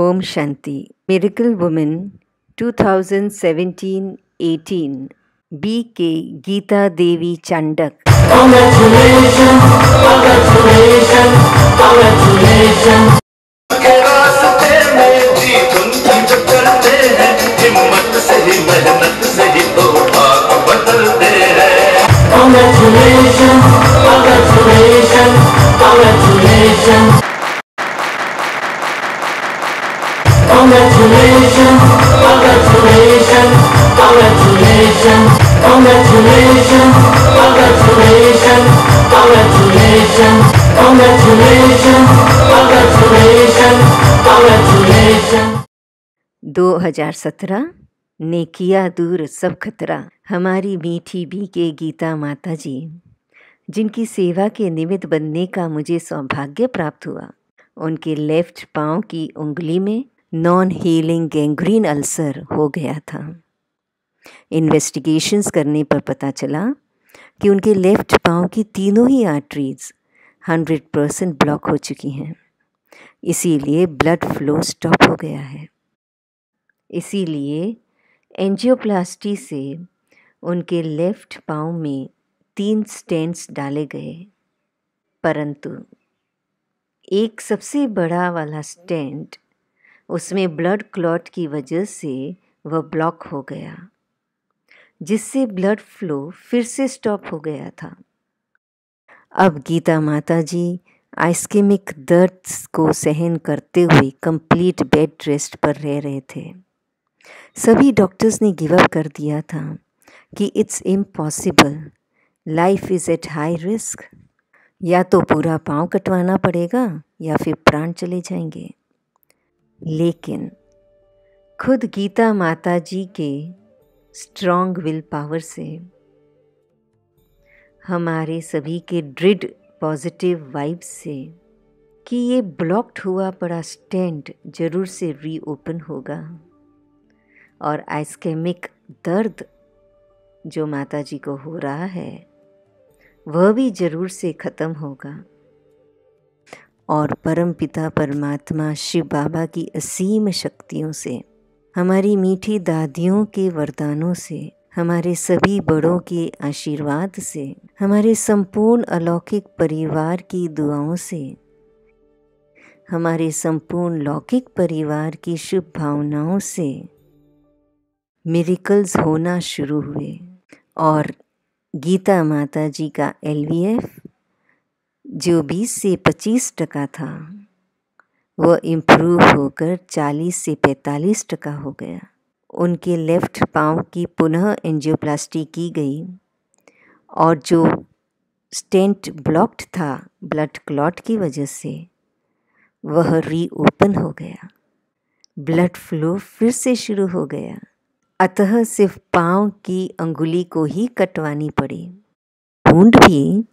Om Shanti. Miracle Woman 2017-18 B.K. Geeta Devi Chandak. Congratulations, congratulations, congratulations. के रास्ते में जीवन की चलते हैं, हिम्मत से ही मेहनत से ही तो भाग बदलते हैं. Congratulations, congratulations, congratulations. Congratulations, congratulations, congratulations, congratulations, congratulations, congratulations, congratulations, congratulations, congratulations. 2017 ने किया दूर सब खतरा. हमारी मीठी बीके गीता माता जी, जिनकी सेवा के निमित्त बनने का मुझे सौभाग्य प्राप्त हुआ, उनके लेफ्ट पांव की उंगली में नॉन हीलिंग गैंग्रीन अल्सर हो गया था. इन्वेस्टिगेशंस करने पर पता चला कि उनके लेफ्ट पांव की तीनों ही आर्टरीज 100% ब्लॉक हो चुकी हैं. इसीलिए ब्लड फ्लो स्टॉप हो गया है. इसीलिए एंजियोप्लास्टी से उनके लेफ्ट पांव में 3 स्टेंट्स डाले गए, परंतु एक सबसे बड़ा वाला स्टेंट, उसमें ब्लड क्लॉट की वजह से वह ब्लॉक हो गया, जिससे ब्लड फ्लो फिर से स्टॉप हो गया था. अब गीता माता जी आइस्केमिक दर्द को सहन करते हुए कंप्लीट बेड रेस्ट पर रह रहे थे. सभी डॉक्टर्स ने गिव अप कर दिया था कि it's impossible, life is at high risk. या तो पूरा पाँव कटवाना पड़ेगा या फिर प्राण चले जाएंगे. लेकिन खुद गीता माता जी के स्ट्रॉन्ग विल पावर से, हमारे सभी के ड्रिड पॉजिटिव वाइब्स से, कि ये ब्लॉक्ड हुआ पड़ा स्टेंट जरूर से रीओपन होगा और आइस्केमिक दर्द जो माता जी को हो रहा है वह भी जरूर से ख़त्म होगा. और परमपिता परमात्मा शिव बाबा की असीम शक्तियों से, हमारी मीठी दादियों के वरदानों से, हमारे सभी बड़ों के आशीर्वाद से, हमारे संपूर्ण अलौकिक परिवार की दुआओं से, हमारे संपूर्ण लौकिक परिवार की शुभ भावनाओं से मिरेकल्स होना शुरू हुए. और गीता माता जी का LVF जो 20 से 25% था, वह इम्प्रूव होकर 40 से 45% हो गया. उनके लेफ्ट पाँव की पुनः एंजियोप्लास्टी की गई और जो स्टेंट ब्लॉक्ड था ब्लड क्लॉट की वजह से, वह रीओपन हो गया. ब्लड फ्लो फिर से शुरू हो गया. अतः सिर्फ पाँव की अंगुली को ही कटवानी पड़ी. वुंड भी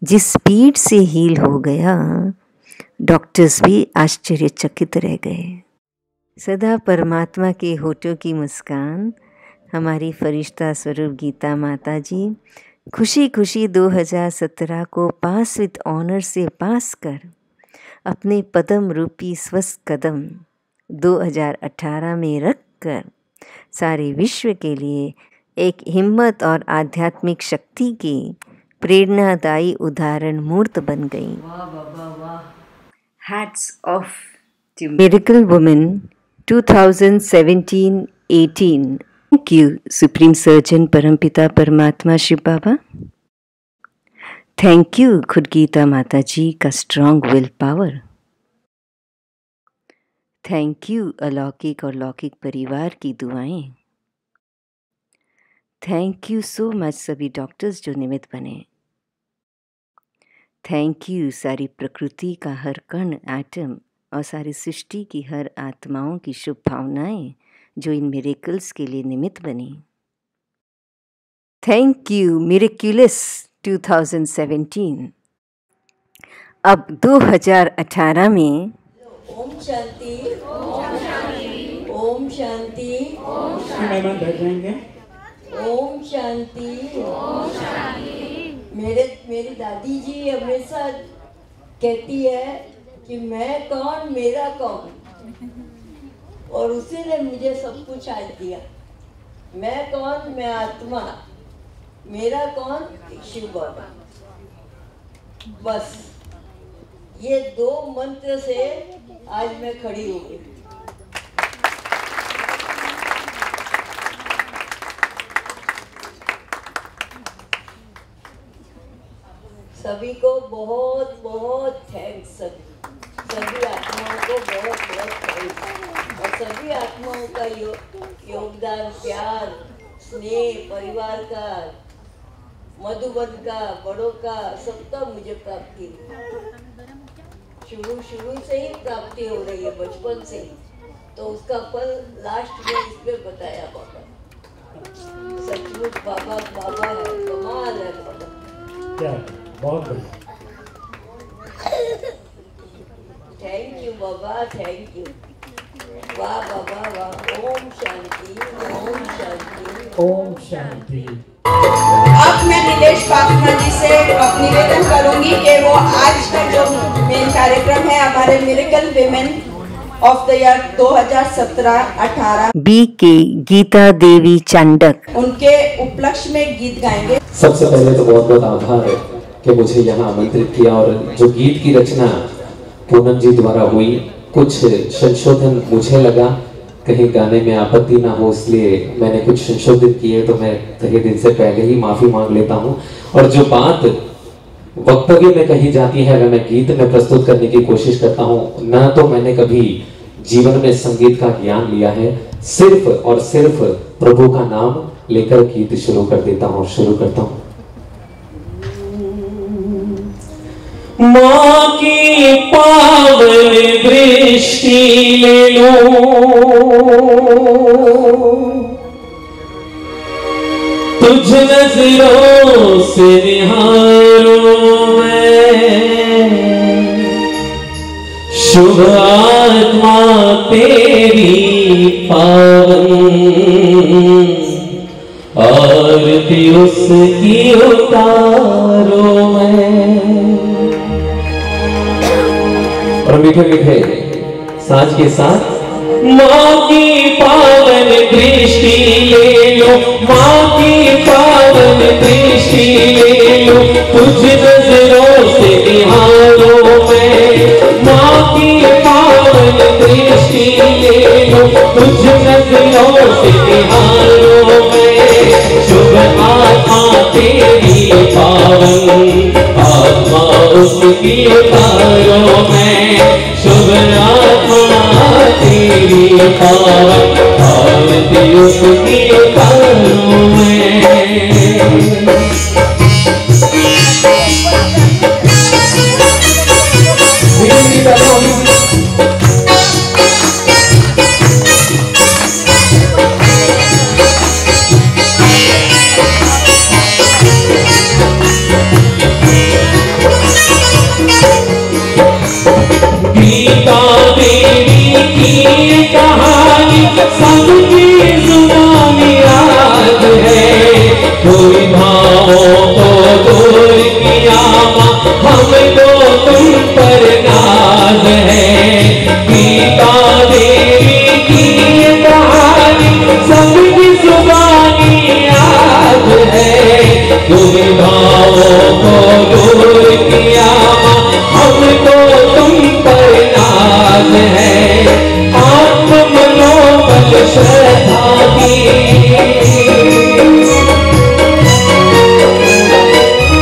जिस स्पीड से हील हो गया, डॉक्टर्स भी आश्चर्यचकित रह गए. सदा परमात्मा के होठों की मुस्कान हमारी फरिश्ता स्वरूप गीता माता जी खुशी खुशी 2017 को पास विद ऑनर से पास कर अपने पदम रूपी स्वस्थ कदम 2018 में रख कर सारे विश्व के लिए एक हिम्मत और आध्यात्मिक शक्ति की प्रेरणादायी उदाहरण मूर्त बन गई. वाह बाबा वाह. Hats off to Miracle Woman 2017-18. Thank you, Supreme Surgeon Parampita Paramatma Shiv Baba. Thank you, खुद गीता माता जी का strong will power. Thank you अलौकिक और लौकिक परिवार की दुआएं. थैंक यू सो मच सभी डॉक्टर्स जो निमित्त बने. थैंक यू सारी प्रकृति का हर कण एटम और सारी सृष्टि की हर आत्माओं की शुभ भावनाएं जो इन मिरेकल्स के लिए निमित्त बनी. Thank you miraculous 2017. अब 2018 में ओम शांति, ओम शांति, ओम शांति, ओम मेहमान बैठ जाएंगे. ओम शांति, ओम शांति. मेरी दादी जी हमेशा कहती है कि मैं कौन मेरा कौन. और उसी ने मुझे सब कुछ आज दिया। मैं कौन? मैं आत्मा। मेरा कौन? शिव बाबा। बस ये दो मंत्र से आज मैं खड़ी हो गई। सभी को बहुत बहुत थैंक्स। सभी आत्माओं को बहुत बहुत थैंक्स। और सभी आत्माओं का योगदान, प्यार, स्नेह, परिवार का, मधुबन का, बड़ों का, सबका मुझे प्राप्ति शुरू से ही प्राप्ति हो रही है, बचपन से ही। तो उसका फल लास्ट में इसमें बताया बाबा। सचमुच बाबा बाबा है, कमाल है बाबा। क्या बहुत बढ़िया। Thank you Baba, thank you. वाह बाबा वाह। ओम शांति, ओम शांति, ओम शांति। अब मैं नीलेश पासवान जी से निवेदन करूंगी कि वो आज का जो मेन कार्यक्रम है हमारे miracle women of the year 2017-18 B K Geeta देवी चांडक उनके उपलक्ष्य में गीत गाएंगे। सबसे पहले तो बहुत बहुत आभार है कि मुझे यहाँ आमंत्रित किया, और जो गीत की रचना पूनम जी द्वारा हुई, कुछ संशोधन मुझे लगा कहीं गाने में आपत्ति ना हो, इसलिए मैंने कुछ संशोधित किए, तो मैं तहे दिल से पहले ही माफी मांग लेता हूँ। और जो बात वक्तव्य में कही जाती है, अगर मैं गीत में प्रस्तुत करने की कोशिश करता हूँ, ना तो मैंने कभी जीवन में संगीत का ज्ञान लिया है, सिर्फ और सिर्फ प्रभु का नाम लेकर गीत शुरू कर देता हूँ। शुरू करता हूँ। माँ की पावन दृष्टि ले लो, तुझ नजरों से निहारो मैं, शुभ आत्मा तेरी पावन, आरती उसकी उतारो मैं। और मीठे मीठे साज के साथ, माँ की पावन दृष्टि ले लो, माँ की पावन दृष्टि ले लो, तुझ नजरों से निहारो मैं, माँ की पावन दृष्टि ले लो, तुझ नजरों से निहारो मैं, शुभ आत्मा तेरी पावन, आत्मा उसकी उतारो मैं, शुभ आत्मा तेरी पावन, आरती उसकी उतारो मैं। गीता देवी की कहानी सबकी जुबानी याद है, कोई भावों को दूर किया हमको तुम पर नाज है। गीता देवी की कहानी सबकी जुबानी याद है, कोई भावों को दूर किया हमको तुम पर नाज है। आत्म मनोबल श्रद्धा की,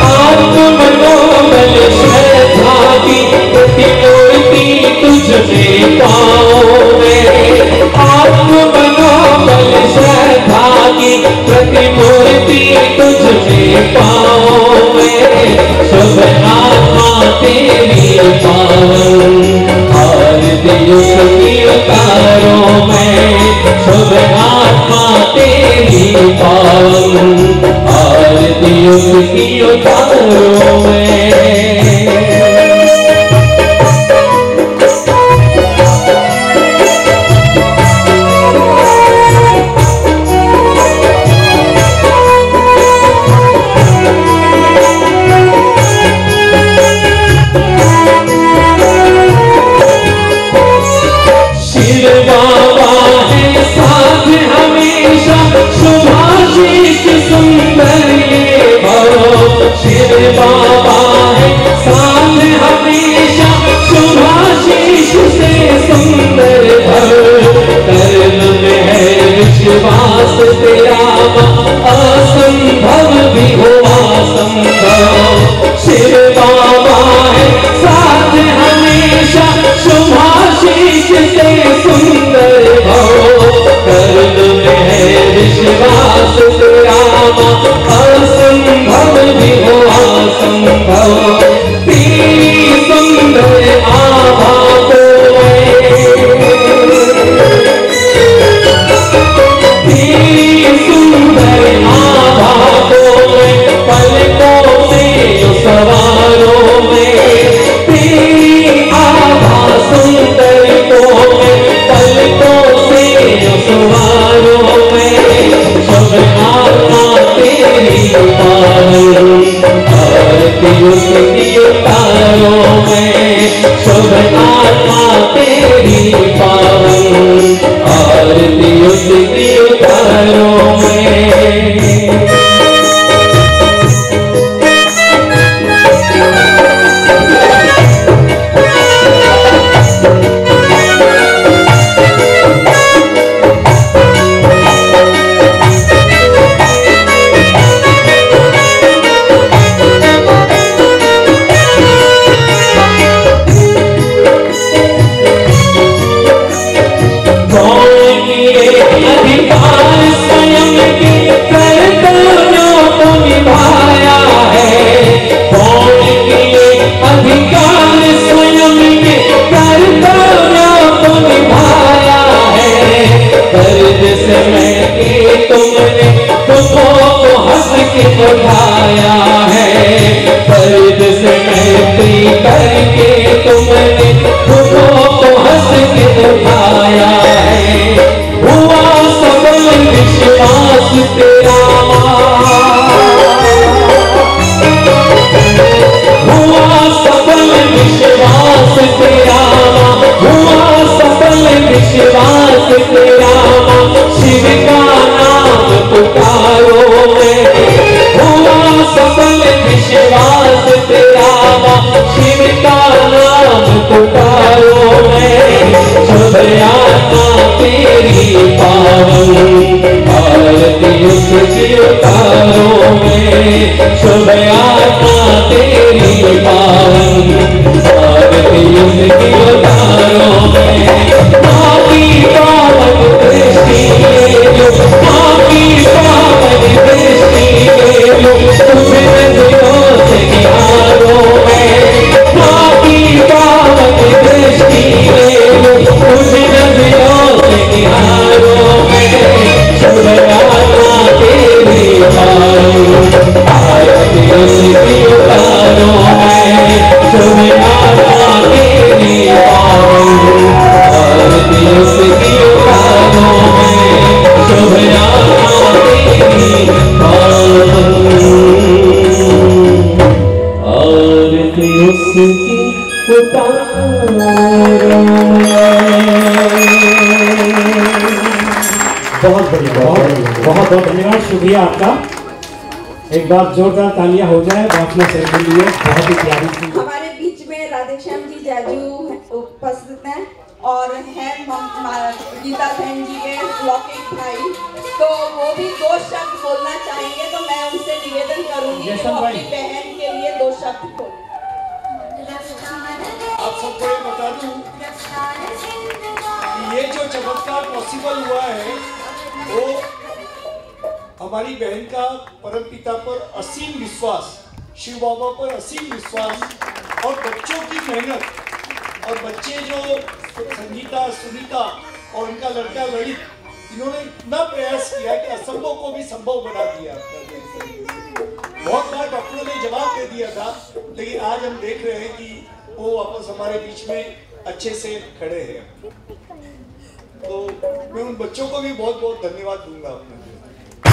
आत्म मनोबल श्रद्धा की प्रतिमूर्ति तुझ में पाऊं मैं, आत्म मनोबल श्रद्धा की प्रतिमूर्ति तुझ में पाऊं मैं, शुभ आत्मा तेरी पावन, आरती उसकी उतारो मैं, शुभ आत्मा तेरी पावन, आरती उसकी उतारो मैं। शिव बाबा तेरा हुआ सफल विश्वास तेरा, हुआ सफल विश्वास तेरा, शिव का नाम पुकारो मैं, हुआ सफल विश्वास तेरा, शिव का नाम पुकारो मैं, शुभ यात्रा तेरी पावन, आरती उसकी उतारो मैं, शुभ यात्रा तेरी पावन, आरती उसकी उतारो मैं, माँ की पावन दृष्टि ले लो, माँ की पावन दृष्टि ले लो, तुझ नजरों से निहारो मैं, माँ की पावन दृष्टि ले लो, तुझ नजरों से निहारो मैं, शुभ यात्रा तेरी पावन, आरती उसकी उतारो मैं, शुभ यात्रा तेरी पावन, आरती उसकी उतारो मैं, शुभ यात्रा तेरी पावन, आरती उसकी उतारो बहुत बढ़िया, बहुत धन्यवाद, शुक्रिया आपका। एक बार जोरदार तालियां हो जाए बाफना सेरेमनी लिए, बहुत ही प्यारी सी। हमारे बीच में राधेश्याम जी जाजू उपस्थित हैं और हैं गीता बहन जी के लौकिक भाई, तो वो भी दो शब्द बोलना चाहेंगे, तो मैं उनसे निवेदन करूंगी कि वो अपनी बहन के लिए दो शब्द बोलें। आप सबको ये बता दूं कि ये जो चमत्कार पॉसिबल हुआ है वो हमारी बहन का परमपिता पर असीम विश्वास, शिव बाबा पर असीम विश्वास और बच्चों की मेहनत, और बच्चे जो संगीता, सुनीता और उनका लड़का ललित, इन्होंने इतना प्रयास किया कि असंभव को भी संभव बना दिया। बहुत बार डॉक्टरों ने जवाब दे दिया था, लेकिन आज हम देख रहे हैं कि वो वापस हमारे बीच में अच्छे से खड़े हैं। तो मैं उन बच्चों को भी बहुत बहुत धन्यवाद दूंगा अपने।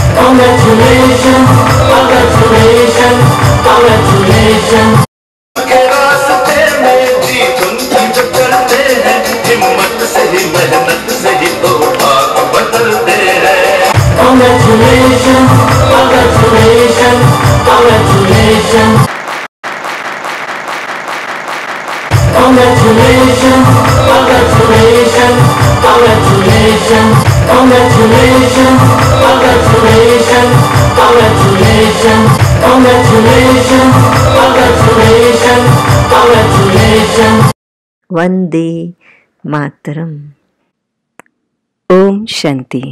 Congratulations, congratulations, congratulations. के रास्ते में जीत उनकी जो करते हैं, हिम्मत से ही मेहनत से ही तो भाग बदलते हैं। Congratulations, congratulations, congratulations. Congratulations, congratulations, congratulations, congratulations, congratulations, congratulations, congratulations, congratulations, congratulations. Vande Mataram. Om Shanti.